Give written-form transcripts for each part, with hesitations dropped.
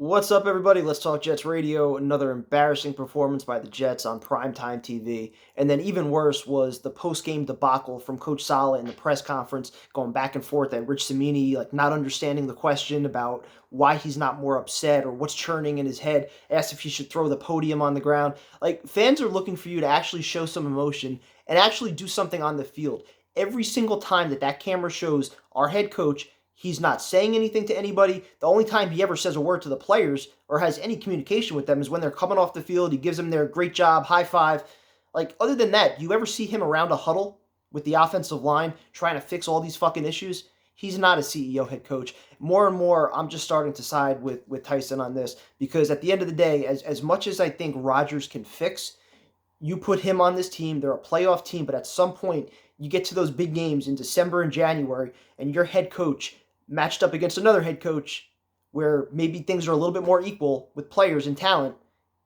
What's up, everybody? Let's talk Jets radio. Another embarrassing performance by the Jets on primetime TV. And then even worse was the post-game debacle from Coach Saleh in the press conference, going back and forth at Rich Cimini, like not understanding the question about why he's not more upset or what's churning in his head, asked if he should throw the podium on the ground. Like, fans are looking for you to actually show some emotion and actually do something on the field. Every single time that camera shows our head coach, he's not saying anything to anybody. The only time he ever says a word to the players or has any communication with them is when they're coming off the field. He gives them their great job, high five. Like, other than that, you ever see him around a huddle with the offensive line trying to fix all these fucking issues? He's not a CEO head coach. More and more, I'm just starting to side with Tyson on this because at the end of the day, as much as I think Rodgers can fix, you put him on this team, they're a playoff team, but at some point, you get to those big games in December and January, and your head coach matched up against another head coach where maybe things are a little bit more equal with players and talent,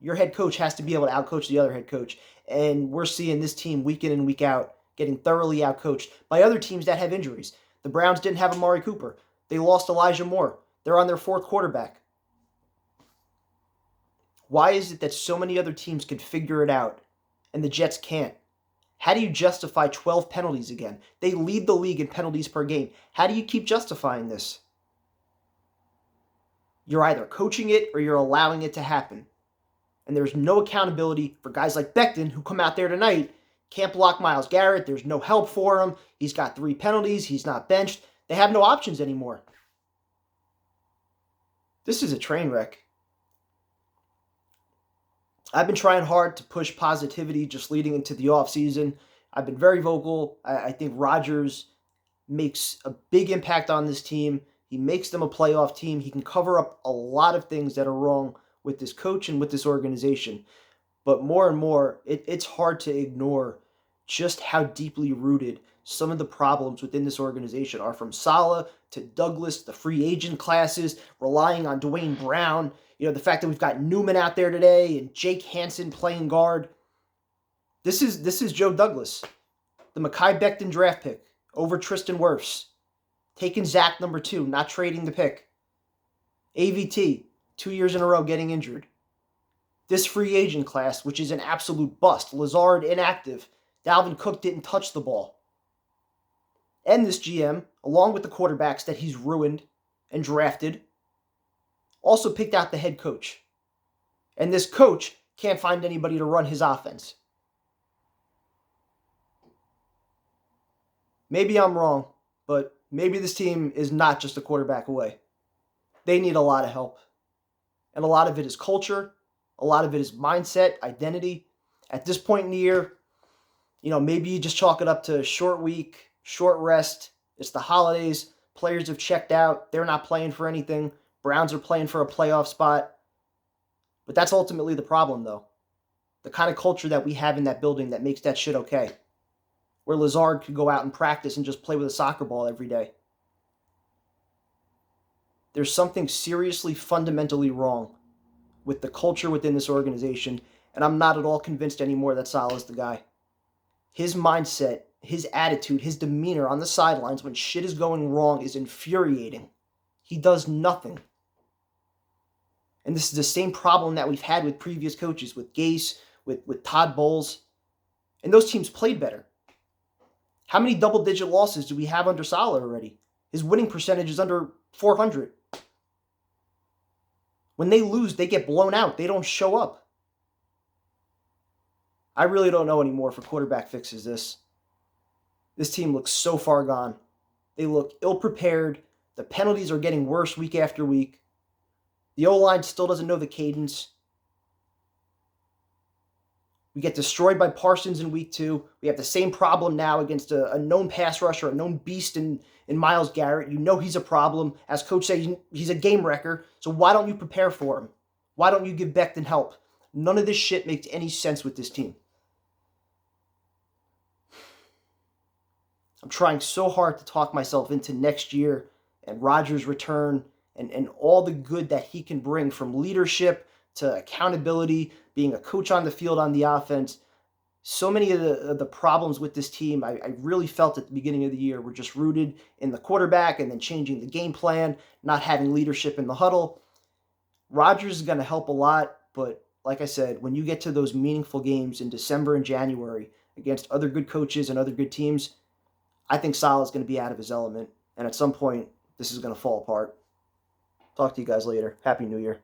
your head coach has to be able to outcoach the other head coach. And we're seeing this team week in and week out getting thoroughly outcoached by other teams that have injuries. The Browns didn't have Amari Cooper. They lost Elijah Moore. They're on their fourth quarterback. Why is it that so many other teams can figure it out and the Jets can't? How do you justify 12 penalties again? They lead the league in penalties per game. How do you keep justifying this? You're either coaching it or you're allowing it to happen. And there's no accountability for guys like Becton who come out there tonight, can't block Myles Garrett. There's no help for him. He's got 3 penalties. He's not benched. They have no options anymore. This is a train wreck. I've been trying hard to push positivity just leading into the offseason. I've been very vocal. I think Rodgers makes a big impact on this team. He makes them a playoff team. He can cover up a lot of things that are wrong with this coach and with this organization. But more and more, it's hard to ignore just how deeply rooted some of the problems within this organization are, from Saleh to Douglas, the free agent classes, relying on Dwayne Brown, the fact that we've got Newman out there today and Jake Hansen playing guard. This is Joe Douglas, the Mekhi Becton draft pick over Tristan Wirfs, taking Zach number 2, not trading the pick. AVT, 2 years in a row getting injured. This free agent class, which is an absolute bust. Lazard inactive. Dalvin Cook didn't touch the ball. And this GM, along with the quarterbacks that he's ruined and drafted, also picked out the head coach. And this coach can't find anybody to run his offense. Maybe I'm wrong, but maybe this team is not just a quarterback away. They need a lot of help. And a lot of it is culture. A lot of it is mindset, identity. At this point in the year, maybe you just chalk it up to short week, short rest. It's the holidays. Players have checked out. They're not playing for anything. Browns are playing for a playoff spot. But that's ultimately the problem, though. The kind of culture that we have in that building that makes that shit okay. Where Lazard could go out and practice and just play with a soccer ball every day. There's something seriously, fundamentally wrong with the culture within this organization, and I'm not at all convinced anymore that Saleh is the guy. His mindset, his attitude, his demeanor on the sidelines when shit is going wrong is infuriating. He does nothing. And this is the same problem that we've had with previous coaches, with Gase, with Todd Bowles. And those teams played better. How many double-digit losses do we have under Saleh already? His winning percentage is under 400. When they lose, they get blown out. They don't show up. I really don't know anymore if a quarterback fixes this. This team looks so far gone. They look ill-prepared. The penalties are getting worse week after week. The O-line still doesn't know the cadence. We get destroyed by Parsons in week 2. We have the same problem now against a known pass rusher, a known beast in Myles Garrett. You know he's a problem. As coach said, he's a game wrecker. So why don't you prepare for him? Why don't you give Becton help? None of this shit makes any sense with this team. I'm trying so hard to talk myself into next year and Rodgers' return and all the good that he can bring, from leadership to accountability, being a coach on the field on the offense. So many of the problems with this team, I really felt at the beginning of the year, were just rooted in the quarterback and then changing the game plan, not having leadership in the huddle. Rodgers is going to help a lot, but like I said, when you get to those meaningful games in December and January against other good coaches and other good teams, I think Salah is going to be out of his element, and at some point, this is going to fall apart. Talk to you guys later. Happy New Year.